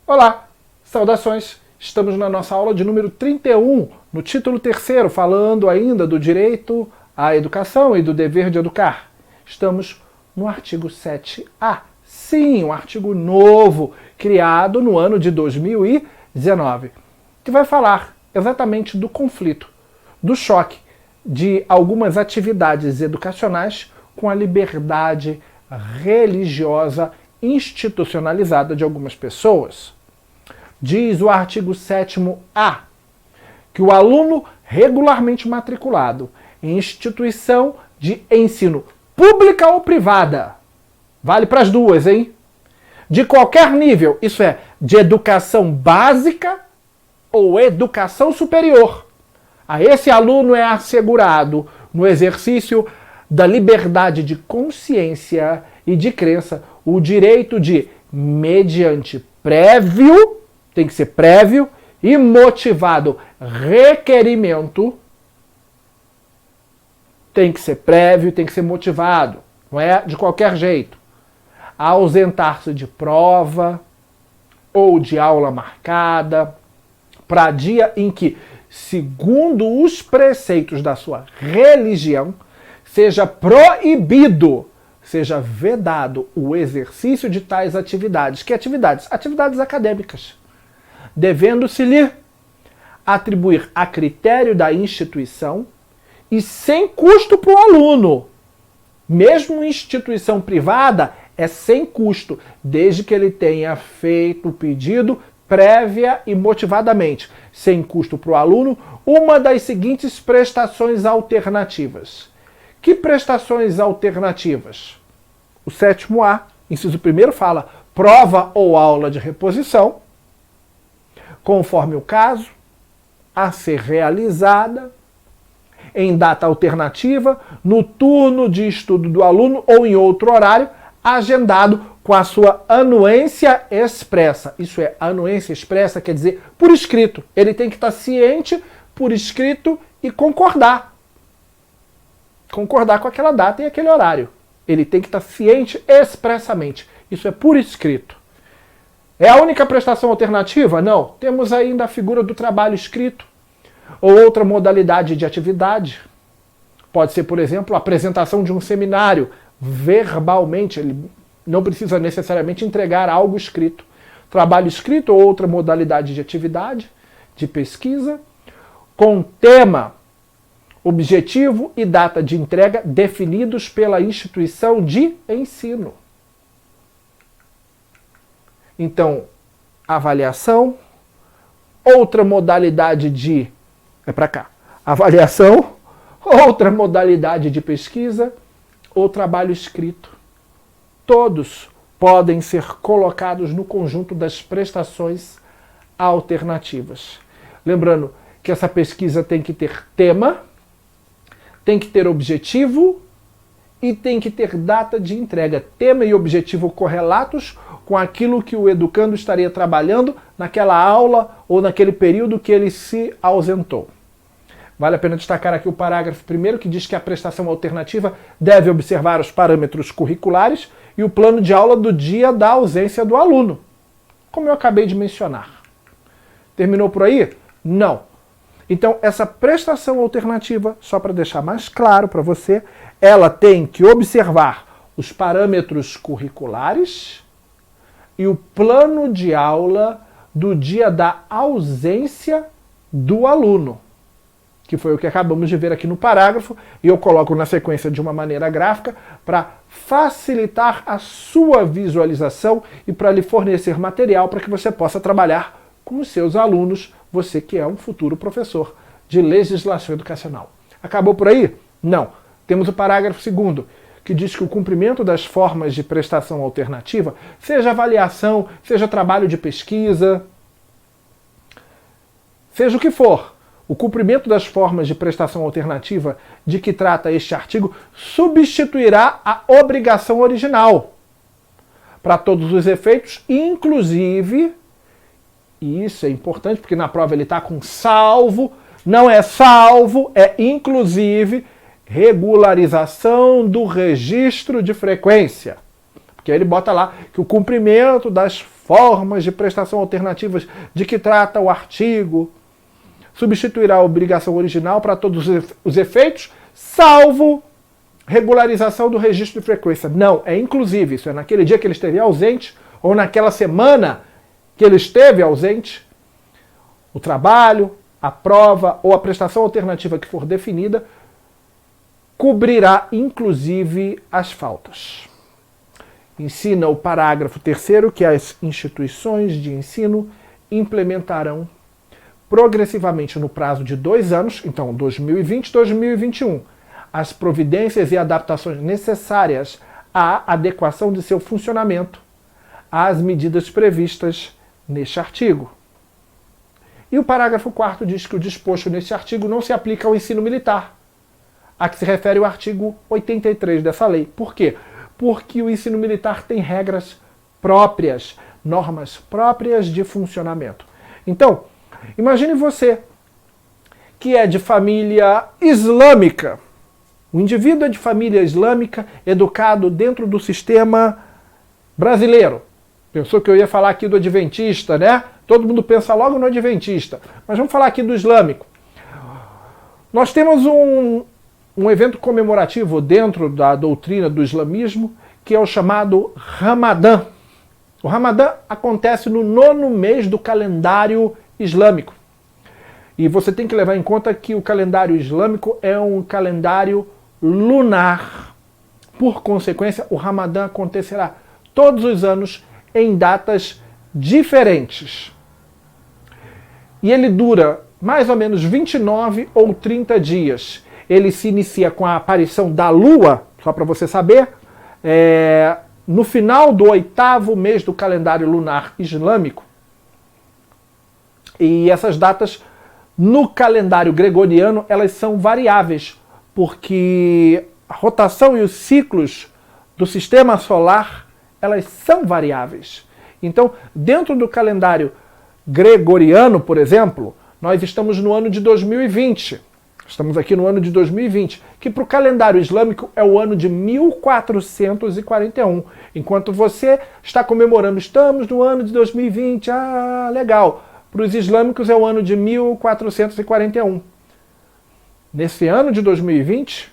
Olá, saudações! Estamos na nossa aula de número 31, no título 3º, falando ainda do direito à educação e do dever de educar. Estamos no artigo 7A. Sim, um artigo novo, criado no ano de 2019, que vai falar exatamente do conflito, do choque de algumas atividades educacionais com a liberdade religiosa institucionalizada de algumas pessoas. Diz o artigo 7º-A que o aluno regularmente matriculado em instituição de ensino pública ou privada, vale para as duas, hein? De qualquer nível, isso é, de educação básica ou educação superior, a esse aluno é assegurado, no exercício da liberdade de consciência e de crença, o direito de, mediante prévio, tem que ser prévio e motivado requerimento, tem que ser prévio, tem que ser motivado, não é de qualquer jeito, a ausentar-se de prova ou de aula marcada para dia em que, segundo os preceitos da sua religião, seja proibido, seja vedado o exercício de tais atividades. Que atividades? Atividades acadêmicas, devendo-se-lhe atribuir a critério da instituição e sem custo para o aluno. Mesmo instituição privada é sem custo, desde que ele tenha feito o pedido prévia e motivadamente, sem custo para o aluno, uma das seguintes prestações alternativas. Que prestações alternativas? O 7º-A, inciso 1º, fala prova ou aula de reposição, conforme o caso, a ser realizada em data alternativa, no turno de estudo do aluno ou em outro horário, agendado com a sua anuência expressa. Isso é, anuência expressa quer dizer por escrito. Ele tem que estar ciente por escrito e concordar. Concordar com aquela data e aquele horário. Ele tem que estar ciente expressamente. Isso é por escrito. É a única prestação alternativa? Não. Temos ainda a figura do trabalho escrito. Ou outra modalidade de atividade. Pode ser, por exemplo, a apresentação de um seminário verbalmente. Ele não precisa necessariamente entregar algo escrito. Trabalho escrito ou outra modalidade de atividade, de pesquisa, com tema, objetivo e data de entrega definidos pela instituição de ensino. Então, avaliação, outra modalidade de... Avaliação, outra modalidade de pesquisa ou trabalho escrito. Todos podem ser colocados no conjunto das prestações alternativas. Lembrando que essa pesquisa tem que ter tema, tem que ter objetivo e tem que ter data de entrega. Tema e objetivo correlatos com aquilo que o educando estaria trabalhando naquela aula ou naquele período que ele se ausentou. Vale a pena destacar aqui o parágrafo 1º, que diz que a prestação alternativa deve observar os parâmetros curriculares e o plano de aula do dia da ausência do aluno, como eu acabei de mencionar. Terminou por aí? Não. Então, essa prestação alternativa, só para deixar mais claro para você, ela tem que observar os parâmetros curriculares e o plano de aula do dia da ausência do aluno, que foi o que acabamos de ver aqui no parágrafo, e eu coloco na sequência de uma maneira gráfica para facilitar a sua visualização e para lhe fornecer material para que você possa trabalhar com os seus alunos, você que é um futuro professor de legislação educacional. Acabou por aí? Não. Temos o parágrafo 2º, que diz que o cumprimento das formas de prestação alternativa, seja avaliação, seja trabalho de pesquisa, seja o que for, o cumprimento das formas de prestação alternativa de que trata este artigo substituirá a obrigação original para todos os efeitos, inclusive, e isso é importante porque na prova ele está com salvo, não é salvo, é inclusive regularização do registro de frequência. Porque ele bota lá que o cumprimento das formas de prestação alternativas de que trata o artigo, substituirá a obrigação original para todos os efeitos, salvo regularização do registro de frequência. Não, é inclusive, isso é naquele dia que ele esteve ausente, ou naquela semana que ele esteve ausente, o trabalho, a prova ou a prestação alternativa que for definida cobrirá inclusive as faltas. Ensina o parágrafo 3º que as instituições de ensino implementarão progressivamente no prazo de 2 anos, então 2020 e 2021, as providências e adaptações necessárias à adequação de seu funcionamento às medidas previstas neste artigo. E o parágrafo 4º diz que o disposto neste artigo não se aplica ao ensino militar, a que se refere o artigo 83 dessa lei. Por quê? Porque o ensino militar tem regras próprias, normas próprias de funcionamento. Então, imagine você que é de família islâmica. O indivíduo é de família islâmica, educado dentro do sistema brasileiro. Pensou que eu ia falar aqui do adventista, né? Todo mundo pensa logo no adventista. Mas vamos falar aqui do islâmico. Nós temos um evento comemorativo dentro da doutrina do islamismo, que é o chamado Ramadã. O Ramadã acontece no 9º mês do calendário islâmico. E você tem que levar em conta que o calendário islâmico é um calendário lunar. Por consequência, o Ramadã acontecerá todos os anos em datas diferentes. E ele dura mais ou menos 29 ou 30 dias. Ele se inicia com a aparição da Lua, só para você saber, no final do 8º mês do calendário lunar islâmico. E essas datas, no calendário gregoriano, elas são variáveis, porque a rotação e os ciclos do sistema solar, elas são variáveis. Então, dentro do calendário gregoriano, por exemplo, nós estamos no ano de 2020. Estamos aqui no ano de 2020, que para o calendário islâmico é o ano de 1441. Enquanto você está comemorando, estamos no ano de 2020, legal. Para os islâmicos é o ano de 1441. Nesse ano de 2020,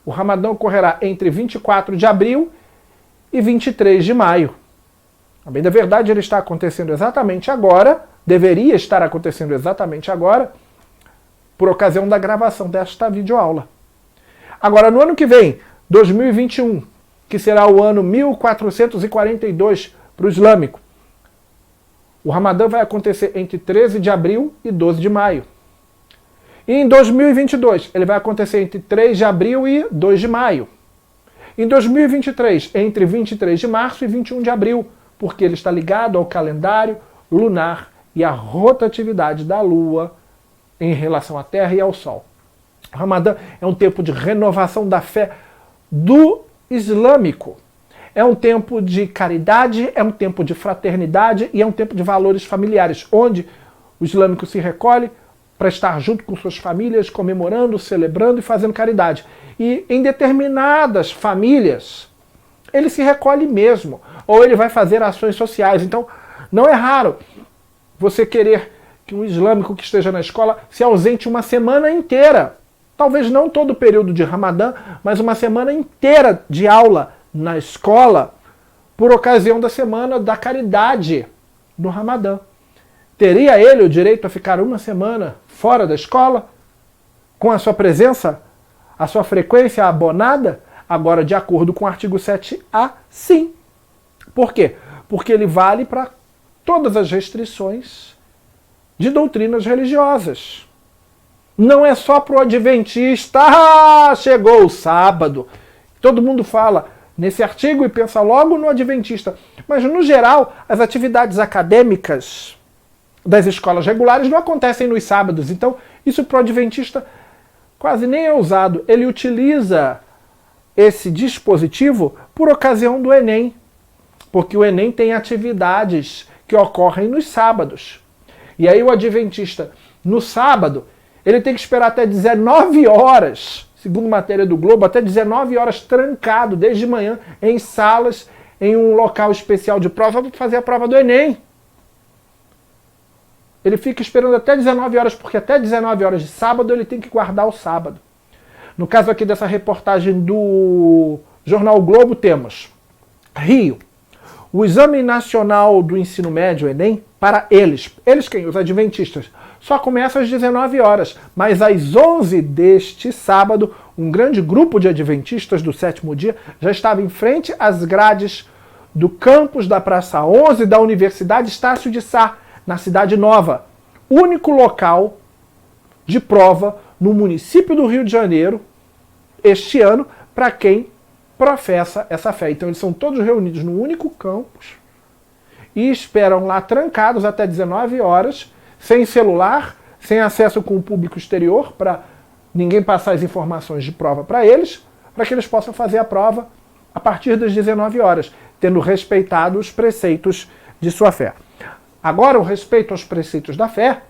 o Ramadã ocorrerá entre 24 de abril e 23 de maio. A bem da verdade, ele está acontecendo exatamente agora, deveria estar acontecendo exatamente agora, por ocasião da gravação desta videoaula. Agora, no ano que vem, 2021, que será o ano 1442 para o islâmico, o Ramadã vai acontecer entre 13 de abril e 12 de maio. E em 2022, ele vai acontecer entre 3 de abril e 2 de maio. Em 2023, entre 23 de março e 21 de abril, porque ele está ligado ao calendário lunar e à rotatividade da Lua em relação à Terra e ao Sol. O Ramadã é um tempo de renovação da fé do islâmico. É um tempo de caridade, é um tempo de fraternidade e é um tempo de valores familiares, onde o islâmico se recolhe para estar junto com suas famílias, comemorando, celebrando e fazendo caridade. E em determinadas famílias, ele se recolhe mesmo, ou ele vai fazer ações sociais. Então, não é raro você querer que um islâmico que esteja na escola se ausente uma semana inteira. Talvez não todo o período de Ramadã, mas uma semana inteira de aula na escola, por ocasião da semana da caridade do Ramadã. Teria ele o direito a ficar uma semana fora da escola, com a sua presença, a sua frequência abonada? Agora, de acordo com o artigo 7A, sim. Por quê? Porque ele vale para todas as restrições de doutrinas religiosas. Não é só para o adventista. Chegou o sábado. Todo mundo fala nesse artigo e pensa logo no adventista. Mas, no geral, as atividades acadêmicas das escolas regulares não acontecem nos sábados. Então, isso para o adventista quase nem é usado. Ele utiliza esse dispositivo por ocasião do Enem, porque o Enem tem atividades que ocorrem nos sábados. E aí o adventista, no sábado, ele tem que esperar até 19 horas, segundo matéria do Globo, até 19 horas trancado, desde manhã, em salas em um local especial de prova para fazer a prova do Enem. Ele fica esperando até 19 horas, porque até 19 horas de sábado ele tem que guardar o sábado. No caso aqui dessa reportagem do Jornal o Globo, temos Rio. O Exame Nacional do Ensino Médio, Enem, para eles quem? Os adventistas, só começa às 19 horas, mas às 11 deste sábado, um grande grupo de adventistas do sétimo dia já estava em frente às grades do campus da Praça 11 da Universidade Estácio de Sá, na Cidade Nova, único local de prova no município do Rio de Janeiro, este ano, para quem professa essa fé. Então eles são todos reunidos no único campus e esperam lá trancados até 19 horas, sem celular, sem acesso com o público exterior, para ninguém passar as informações de prova para eles, para que eles possam fazer a prova a partir das 19 horas, tendo respeitado os preceitos de sua fé. Agora, o respeito aos preceitos da fé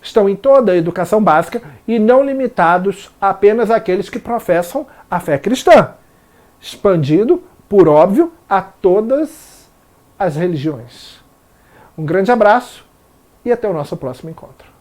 estão em toda a educação básica e não limitados apenas àqueles que professam a fé cristã, expandido, por óbvio, a todas as religiões. Um grande abraço e até o nosso próximo encontro.